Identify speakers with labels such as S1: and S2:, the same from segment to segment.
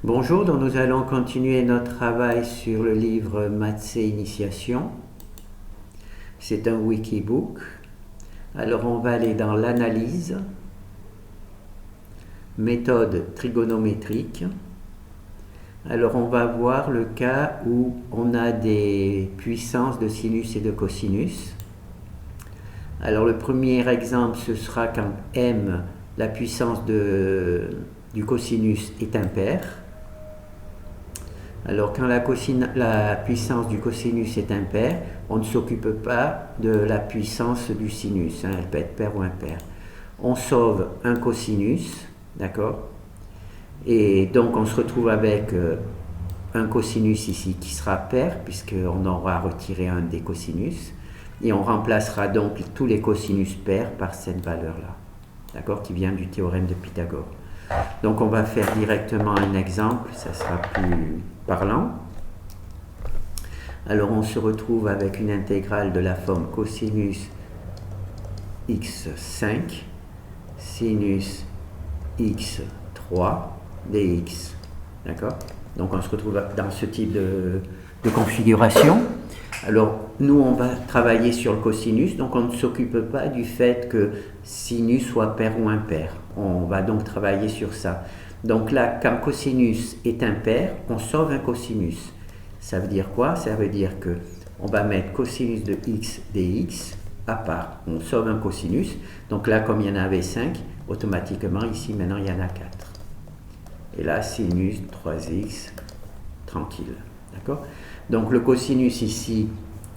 S1: Bonjour, donc nous allons continuer notre travail sur le livre Maths et Initiation. C'est un wikibook. Alors on va aller dans l'analyse, méthode trigonométrique. Alors on va voir le cas où on a des puissances de sinus et de cosinus. Alors le premier exemple, ce sera quand m, la puissance du cosinus est impaire. Alors quand la puissance du cosinus est impaire, on ne s'occupe pas de la puissance du sinus, elle peut être paire ou impaire. On sauve un cosinus, d'accord? Et donc on se retrouve avec un cosinus ici qui sera pair, puisqu'on aura retiré un des cosinus, et on remplacera donc tous les cosinus pairs par cette valeur-là, d'accord, qui vient du théorème de Pythagore. Donc on va faire directement un exemple, ça sera plus parlant. Alors on se retrouve avec une intégrale de la forme cosinus x5 sinus x3 dx. D'accord? Donc on se retrouve dans ce type de configuration. Alors nous on va travailler sur le cosinus, donc on ne s'occupe pas du fait que sinus soit pair ou impair. On va donc travailler sur ça. Donc là, quand cosinus est impair, on sauve un cosinus. Ça veut dire quoi? Ça veut dire que on va mettre cosinus de x dx à part. On sauve un cosinus. Donc là, comme il y en avait 5, automatiquement, ici, maintenant, il y en a 4. Et là, sinus 3x, tranquille. D'accord? Donc le cosinus ici,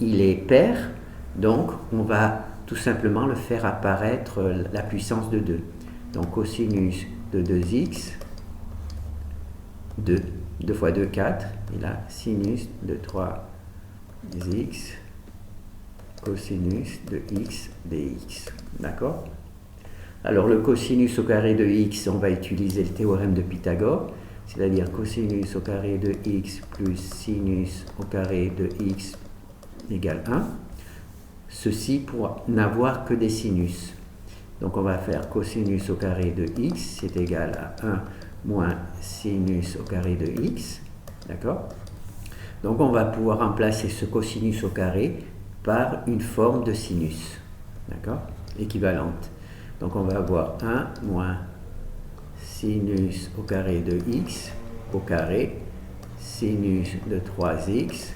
S1: il est pair. Donc, on va tout simplement le faire apparaître la puissance de 2. Donc cosinus de 2x, 2. 2 fois 2, 4. Et là, sinus de 3x, cosinus de x dx. D'accord? Alors, le cosinus au carré de x, on va utiliser le théorème de Pythagore, c'est-à-dire cosinus au carré de x plus sinus au carré de x égale 1. Ceci pour n'avoir que des sinus. Donc, on va faire cosinus au carré de x, c'est égal à 1 moins sinus au carré de x. D'accord? Donc, on va pouvoir remplacer ce cosinus au carré par une forme de sinus. D'accord? Équivalente. Donc, on va avoir 1 moins sinus au carré de x au carré, sinus de 3x,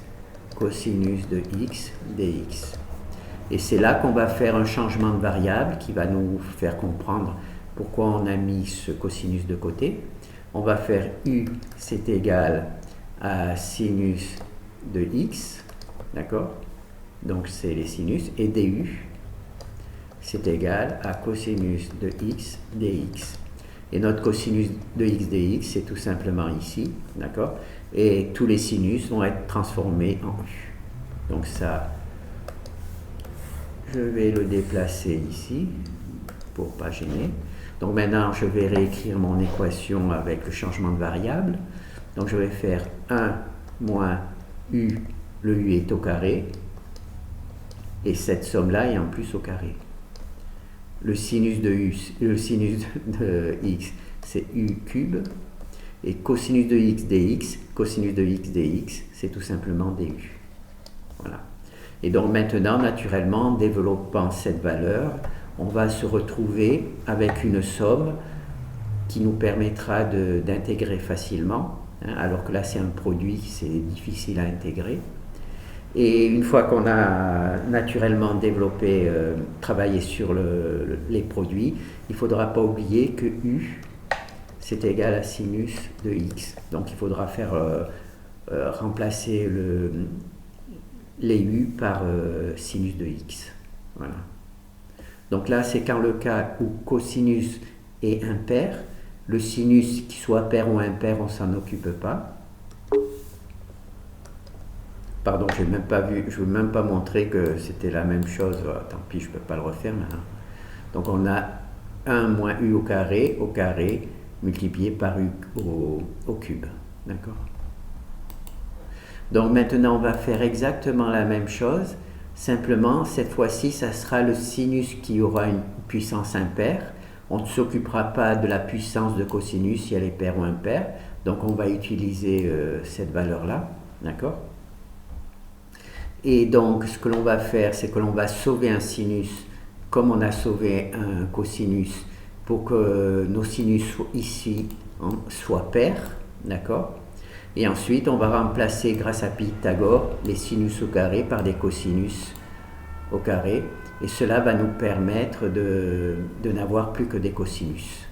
S1: cosinus de x dx. Et c'est là qu'on va faire un changement de variable qui va nous faire comprendre pourquoi on a mis ce cosinus de côté. On va faire u, c'est égal à sinus de x, d'accord? Donc c'est les sinus, et du, c'est égal à cosinus de x dx. Et notre cosinus de x dx, c'est tout simplement ici, d'accord? Et tous les sinus vont être transformés en u. Donc ça, je vais le déplacer ici, pour ne pas gêner. Donc maintenant, je vais réécrire mon équation avec le changement de variable. Donc je vais faire 1 moins u, le u est au carré, et cette somme-là est en plus au carré. Le sinus de x, c'est u cube, et cosinus de x dx, c'est tout simplement du. Voilà. Et donc maintenant, naturellement, en développant cette valeur, on va se retrouver avec une somme qui nous permettra d'intégrer facilement, hein, alors que là c'est un produit, c'est difficile à intégrer. Et une fois qu'on a naturellement développé, travaillé sur les produits, il ne faudra pas oublier que u, c'est égal à sinus de x. Donc il faudra faire remplacer les u par sinus de x. Voilà. Donc là, c'est quand le cas où cosinus est impair, le sinus, qu'il soit pair ou impair, on ne s'en occupe pas. Pardon, je ne veux même pas montrer que c'était la même chose. Tant pis, je ne peux pas le refaire maintenant. Donc on a 1 moins u au carré multiplié par u au cube. D'accord? Donc maintenant, on va faire exactement la même chose. Simplement, cette fois-ci, ça sera le sinus qui aura une puissance impaire. on ne s'occupera pas de la puissance de cosinus si elle est paire ou impaire. Donc on va utiliser cette valeur-là, d'accord? Et donc ce que l'on va faire, c'est que l'on va sauver un sinus comme on a sauvé un cosinus pour que nos sinus ici soient pairs, d'accord? Et ensuite on va remplacer grâce à Pythagore les sinus au carré par des cosinus au carré, et cela va nous permettre de n'avoir plus que des cosinus.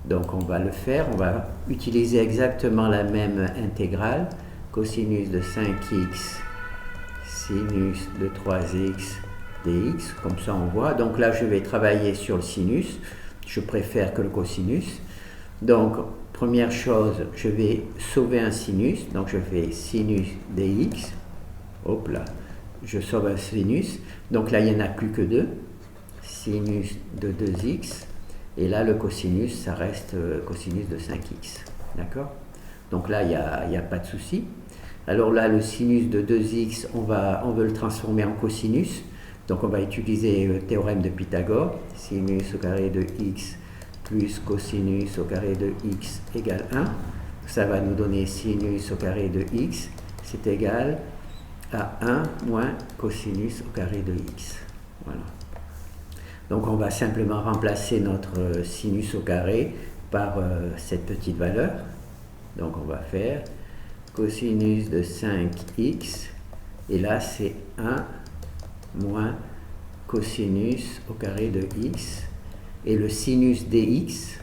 S1: Donc on va le faire, on va utiliser exactement la même intégrale, cosinus de 5x sinus de 3x dx, comme ça on voit. Donc là je vais travailler sur le sinus, je préfère que le cosinus. Donc première chose, je vais sauver un sinus, donc je fais sinus dx, hop là, je sauve un sinus, donc là il n'y en a plus que 2, sinus de 2x, et là le cosinus ça reste cosinus de 5x, d'accord? Donc là il n'y a pas de souci. Alors là le sinus de 2x, on veut le transformer en cosinus, donc on va utiliser le théorème de Pythagore, sinus au carré de x plus cosinus au carré de x égale 1, ça va nous donner sinus au carré de x, c'est égal à 1 moins cosinus au carré de x. Voilà. Donc on va simplement remplacer notre sinus au carré par cette petite valeur. Donc on va faire cosinus de 5x, et là c'est 1 moins cosinus au carré de x, et le sinus dx,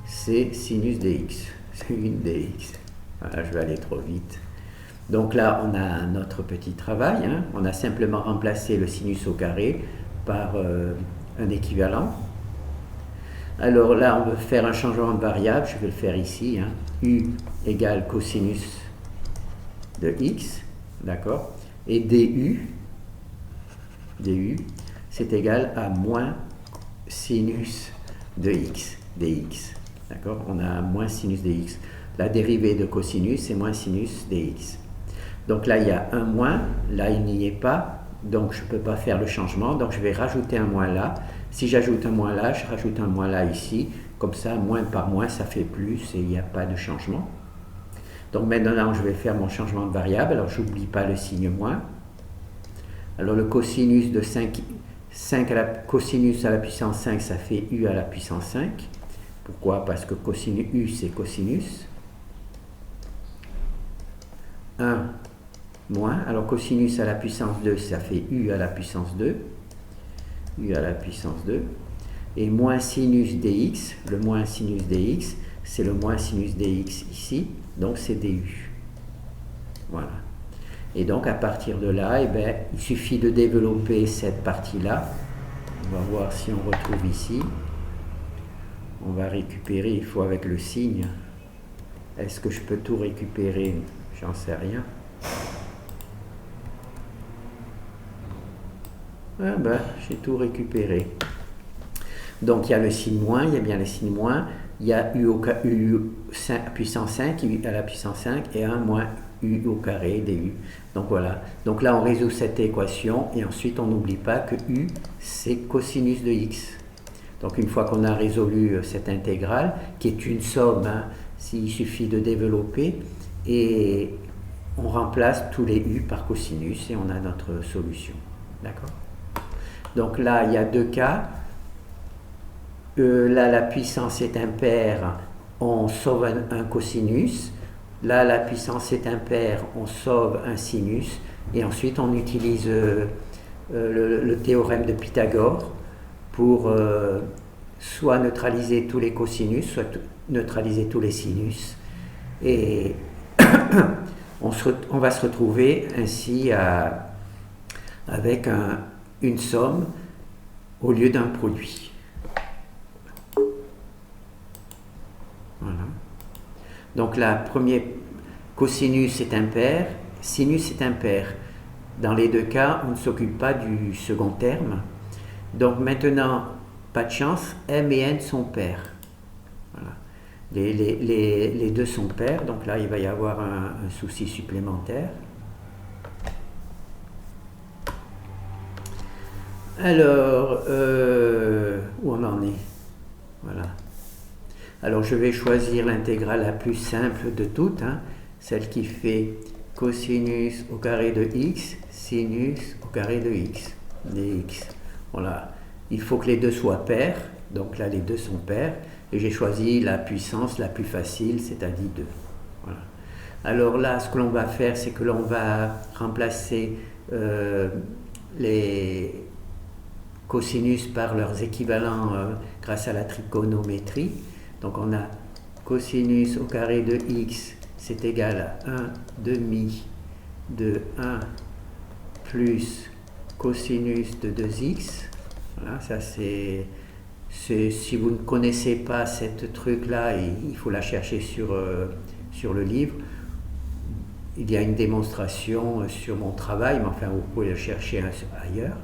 S1: c'est sinus dx, c'est une dx. Voilà, je vais aller trop vite. Donc là, on a notre petit travail, hein. On a simplement remplacé le sinus au carré par un équivalent. Alors là, on veut faire un changement de variable, je vais le faire ici, hein. U égale cosinus de x, d'accord, et du, c'est égal à moins sinus de x, dx, d'accord, on a moins sinus dx. La dérivée de cosinus, c'est moins sinus dx. Donc là, il y a un moins, là, il n'y est pas, donc je ne peux pas faire le changement, donc je vais rajouter un moins là. Si j'ajoute un moins là, je rajoute un moins là ici, comme ça, moins par moins, ça fait plus, et il n'y a pas de changement. Donc maintenant, je vais faire mon changement de variable, alors je n'oublie pas le signe moins. Alors le cosinus de 5 cosinus à la puissance 5, ça fait u à la puissance 5. Pourquoi? Parce que cosinus u, c'est cosinus. 1 moins, alors cosinus à la puissance 2, ça fait u à la puissance 2, u à la puissance 2, et moins sinus dx, le moins sinus dx, c'est le moins sinus dx ici, donc c'est du. Voilà. Et donc à partir de là, eh bien, il suffit de développer cette partie-là. On va voir si on retrouve ici. On va récupérer, il faut avec le signe. Est-ce que je peux tout récupérer? J'en sais rien. Ah ben, j'ai tout récupéré. Donc il y a le signe moins, il y a bien le signe moins, il y a u puissance 5, u à la puissance 5, et 1 moins u au carré du. Donc voilà. Donc là on résout cette équation, et ensuite on n'oublie pas que u c'est cosinus de x. Donc une fois qu'on a résolu cette intégrale, qui est une somme, hein, il suffit de développer, et on remplace tous les u par cosinus, et on a notre solution. D'accord? Donc là, il y a deux cas. Là, la puissance est impaire, on sauve un cosinus. Là, la puissance est impaire, on sauve un sinus. Et ensuite, on utilise le théorème de Pythagore pour soit neutraliser tous les cosinus, soit neutraliser tous les sinus. Et on va se retrouver ainsi avec une somme au lieu d'un produit. Voilà. Donc là, premier cosinus est impair, sinus est impair. Dans les deux cas, on ne s'occupe pas du second terme. Donc maintenant, pas de chance, m et n sont pairs. Voilà. Les deux sont pairs, donc là, il va y avoir un souci supplémentaire. Alors, où on en est? Voilà. Alors je vais choisir l'intégrale la plus simple de toutes, hein, celle qui fait cosinus au carré de x, sinus au carré de x, dx. Voilà. Il faut que les deux soient pairs, donc là les deux sont pairs, et j'ai choisi la puissance la plus facile, c'est-à-dire 2. Voilà. Alors là, ce que l'on va faire, c'est que l'on va remplacer les cosinus par leurs équivalents grâce à la trigonométrie. Donc on a cosinus au carré de x, c'est égal à 1 demi de 1 plus cosinus de 2x. Voilà, ça c'est si vous ne connaissez pas cette truc-là, il faut la chercher sur le livre. Il y a une démonstration sur mon travail, mais enfin vous pouvez le chercher ailleurs.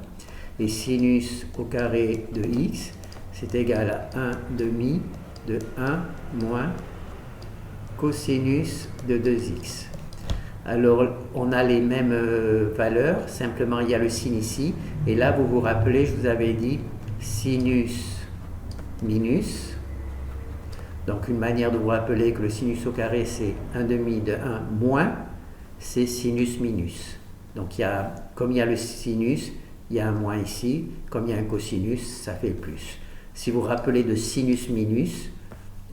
S1: Et sinus au carré de x, c'est égal à 1 demi de 1 moins cosinus de 2x. Alors on a les mêmes valeurs, simplement il y a le signe ici, et là vous vous rappelez, je vous avais dit sinus minus. Donc une manière de vous rappeler que le sinus au carré c'est 1 demi de 1 moins, c'est sinus minus. Donc comme il y a le sinus, il y a un moins ici, comme il y a un cosinus, ça fait plus. Si vous vous rappelez de sinus minus,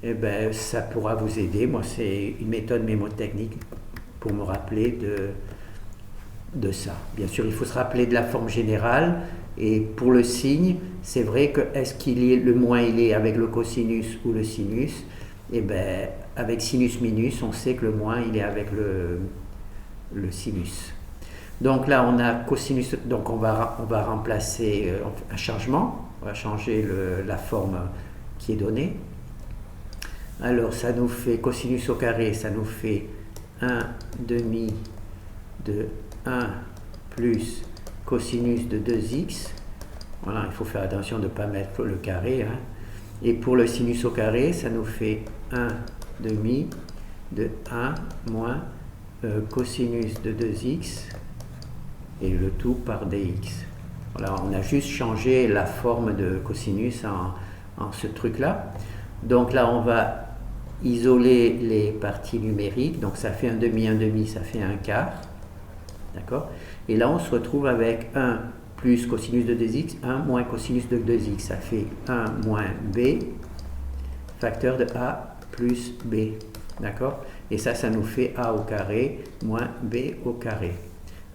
S1: eh ben, ça pourra vous aider. Moi, c'est une méthode mémotechnique pour me rappeler de ça. Bien sûr, il faut se rappeler de la forme générale. Et pour le signe, c'est vrai que le moins il est avec le cosinus ou le sinus. Eh ben, avec sinus minus, on sait que le moins il est avec le sinus. Donc là, on a cosinus. Donc on va remplacer un changement. On va changer la forme qui est donnée. Alors ça nous fait cosinus au carré, ça nous fait 1 demi de 1 plus cosinus de 2x. Voilà, il faut faire attention de ne pas mettre le carré. Hein. Et pour le sinus au carré, ça nous fait 1 demi de 1 moins cosinus de 2x et le tout par dx. Voilà, on a juste changé la forme de cosinus en ce truc-là. Donc là, on va isoler les parties numériques, donc ça fait 1 demi, ça fait 1 quart, d'accord. Et là on se retrouve avec 1 plus cosinus de 2x, 1 moins cosinus de 2x, ça fait 1 moins b, facteur de a plus b, d'accord. Et ça nous fait a au carré moins b au carré,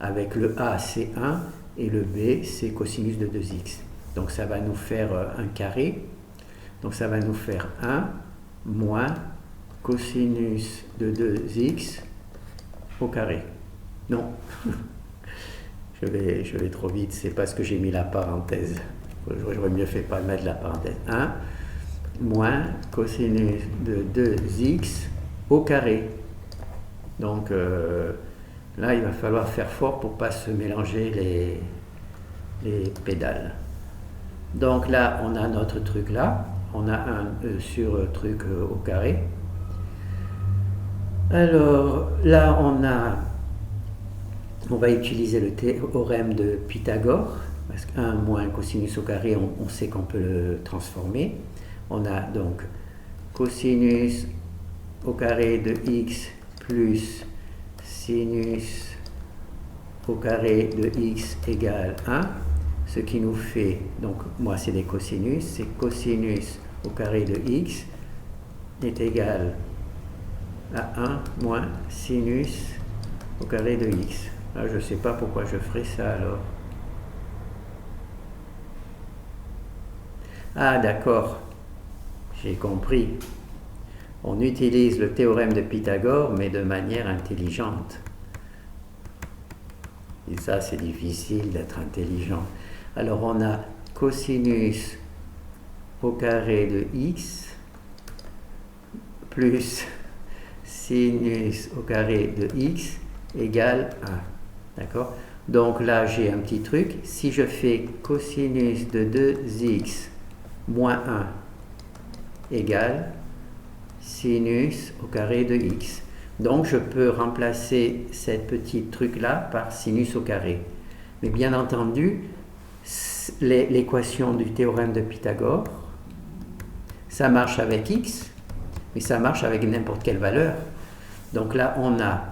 S1: avec le a c'est 1 et le b c'est cosinus de 2x, donc ça va nous faire un carré, donc ça va nous faire 1 moins cosinus de 2x au carré. Non, je vais trop vite, c'est parce que j'ai mis la parenthèse. J'aurais mieux fait pas mettre la parenthèse. 1 moins cosinus de 2x au carré. Donc là, il va falloir faire fort pour ne pas se mélanger les pédales. Donc là, on a notre truc là. On a un sur truc au carré. Alors là, on va utiliser le théorème de Pythagore, parce que 1 moins cosinus au carré, on sait qu'on peut le transformer. On a donc cosinus au carré de x plus sinus au carré de x égale 1, ce qui nous fait, donc moi c'est des cosinus, c'est cosinus au carré de x est égal à 1 moins sinus au carré de x. Là, je ne sais pas pourquoi je ferai ça alors. Ah d'accord, j'ai compris. On utilise le théorème de Pythagore, mais de manière intelligente. Et ça, c'est difficile d'être intelligent. Alors, on a cosinus au carré de x plus sinus au carré de x égale 1. D'accord? Donc là, j'ai un petit truc. Si je fais cosinus de 2x moins 1 égale sinus au carré de x. Donc je peux remplacer cette petite truc-là par sinus au carré. Mais bien entendu, l'équation du théorème de Pythagore, ça marche avec x, mais ça marche avec n'importe quelle valeur. Donc là, on a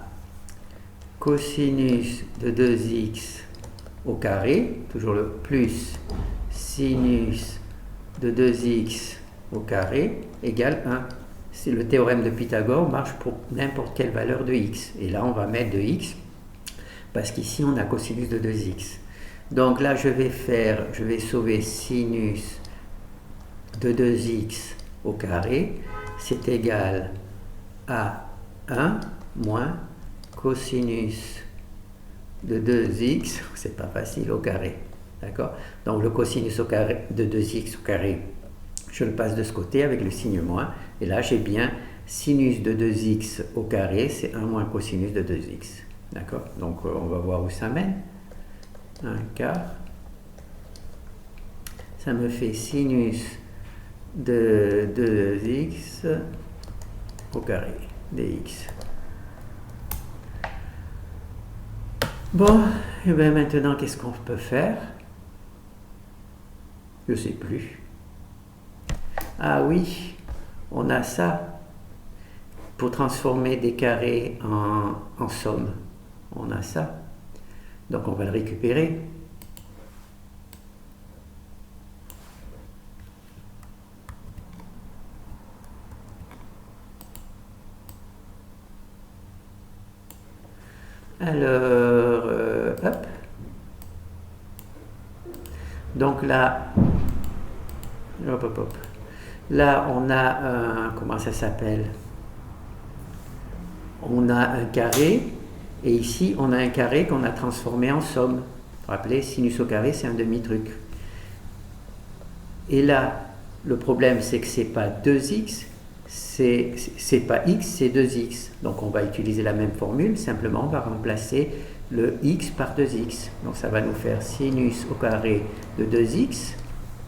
S1: cosinus de 2x au carré, toujours le plus sinus de 2x au carré égale 1. C'est le théorème de Pythagore, marche pour n'importe quelle valeur de x. Et là, on va mettre de x, parce qu'ici, on a cosinus de 2x. Donc là, je vais sauver sinus de 2x au carré, c'est égal à 1 moins cosinus de 2x, c'est pas facile, au carré. D'accord? Donc le cosinus au carré de 2x au carré, je le passe de ce côté avec le signe moins, et là j'ai bien sinus de 2x au carré, c'est 1 moins cosinus de 2x. D'accord? Donc on va voir où ça mène. 1 quart. Ça me fait sinus de 2x au carré dx. Bon, et bien maintenant, qu'est-ce qu'on peut faire? Je ne sais plus. Ah oui, on a ça. Pour transformer des carrés en somme, on a ça. Donc on va le récupérer. Alors, hop. Donc là, hop, hop, hop. Là, on a un, comment ça s'appelle? On a un carré, et ici, on a un carré qu'on a transformé en somme. Vous vous rappelez, sinus au carré, c'est un demi-truc. Et là, le problème, c'est que c'est pas 2x, c'est pas x, c'est 2x. Donc on va utiliser la même formule, simplement on va remplacer le x par 2x. Donc ça va nous faire sinus au carré de 2x,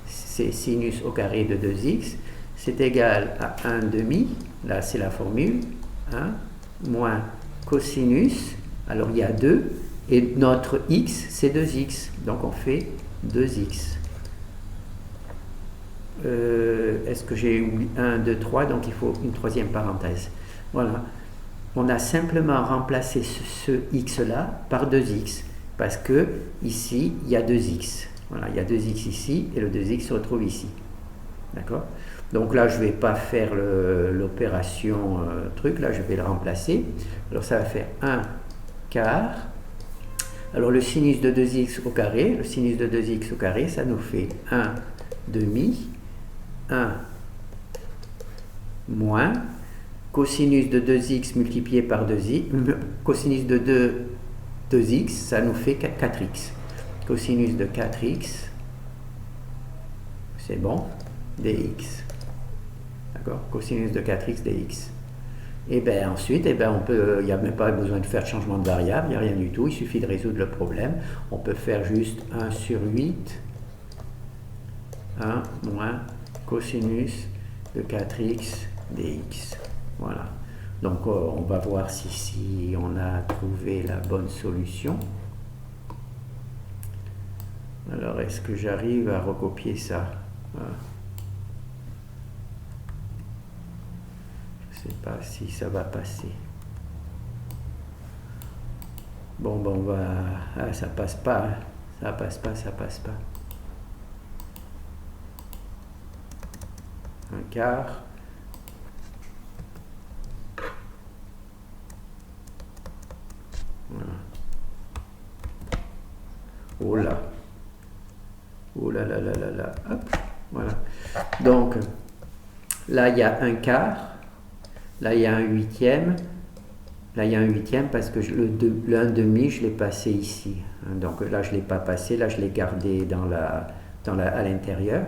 S1: c'est sinus au carré de 2x, c'est égal à 1 demi, là c'est la formule, 1 moins cosinus, alors il y a 2, et notre x c'est 2x, donc on fait 2x. Est-ce que j'ai oublié 1, 2, 3, donc il faut une troisième parenthèse. Voilà. On a simplement remplacé ce x là par 2x, parce que ici il y a 2x. Voilà, il y a 2x ici, et le 2x se retrouve ici. D'accord? Donc là, je ne vais pas faire l'opération truc, là je vais le remplacer. Alors ça va faire 1 quart. Alors le sinus de 2x au carré, ça nous fait 1 demi, 1 moins cosinus de 2x multiplié par 2x, cosinus de 2x, ça nous fait 4x. Cosinus de 4x, c'est bon, dx. D'accord? Cosinus de 4x dx. Et bien ensuite, on peut, il n'y a même pas besoin de faire de changement de variable, il n'y a rien du tout, il suffit de résoudre le problème. On peut faire juste 1 sur 8, 1 moins cosinus de 4x dx. Voilà. Donc on va voir si on a trouvé la bonne solution. Alors est-ce que j'arrive à recopier ça? Voilà. Je ne sais pas si ça va passer. Bon, on va... Ah, ça passe pas. Hein. Ça passe pas. Un quart. Voilà. Oh là. Oh là là là là là. Hop. Voilà. Donc, là, il y a un quart. Là, il y a un huitième. Là, il y a un huitième parce que le 1 demi, je l'ai passé ici. Donc là, je ne l'ai pas passé. Là, je l'ai gardé à l'intérieur.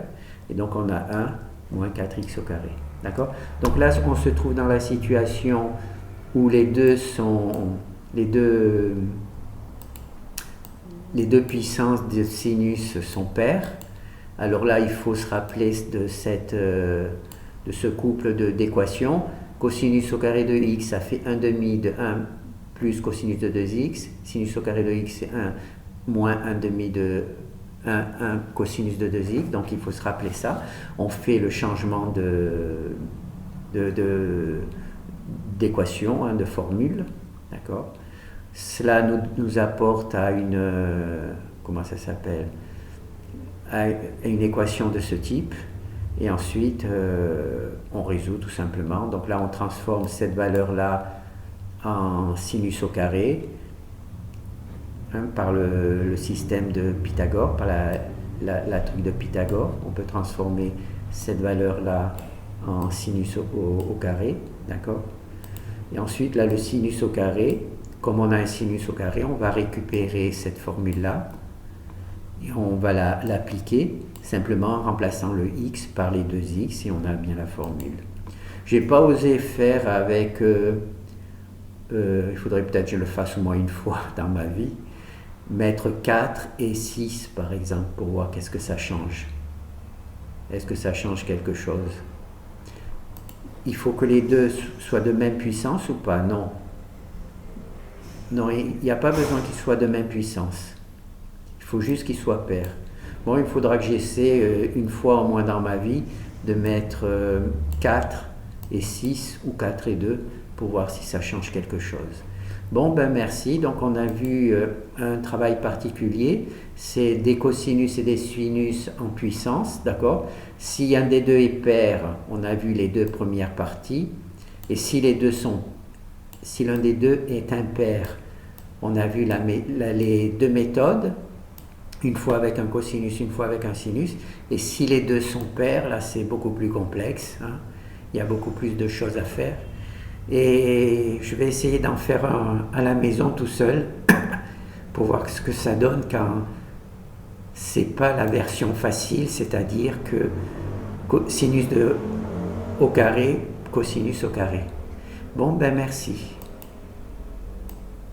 S1: Et donc, on a 1 moins 4x au carré. D'accord? Donc là, on se trouve dans la situation où les deux puissances de sinus sont paires. Alors là, il faut se rappeler de ce couple d'équations. Cosinus au carré de x, ça fait 1 demi de 1 plus cosinus de 2x. Sinus au carré de x, c'est 1 moins 1 demi de un cosinus de 2x, donc il faut se rappeler ça. On fait le changement d'équation, de formule, d'accord. Cela nous apporte à une, comment ça s'appelle, à une équation de ce type, et ensuite on résout tout simplement. Donc là on transforme cette valeur-là en sinus au carré, par le système de Pythagore, par la truc de Pythagore. On peut transformer cette valeur-là en sinus au carré, d'accord. Et ensuite là le sinus au carré, comme on a un sinus au carré, on va récupérer cette formule-là et on va l'appliquer simplement en remplaçant le x par les 2x et on a bien la formule. J'ai pas osé faire avec, il faudrait peut-être que je le fasse au moins une fois dans ma vie, mettre 4 et 6 par exemple pour voir qu'est-ce que ça change. Est-ce que ça change quelque chose? Il faut que les deux soient de même puissance ou pas? Non. Non, il n'y a pas besoin qu'ils soient de même puissance. Il faut juste qu'ils soient pairs. Bon, il faudra que j'essaie une fois au moins dans ma vie de mettre 4 et 6 ou 4 et 2 pour voir si ça change quelque chose. Bon, ben merci. Donc on a vu un travail particulier, c'est des cosinus et des sinus en puissance, d'accord? Si un des deux est pair, on a vu les deux premières parties, et si l'un des deux est impair, on a vu les deux méthodes, une fois avec un cosinus, une fois avec un sinus, et si les deux sont pairs, là c'est beaucoup plus complexe, hein? Il y a beaucoup plus de choses à faire. Et je vais essayer d'en faire un à la maison tout seul pour voir ce que ça donne quand c'est pas la version facile, c'est-à-dire que sinus au carré, cosinus au carré. Bon, ben merci.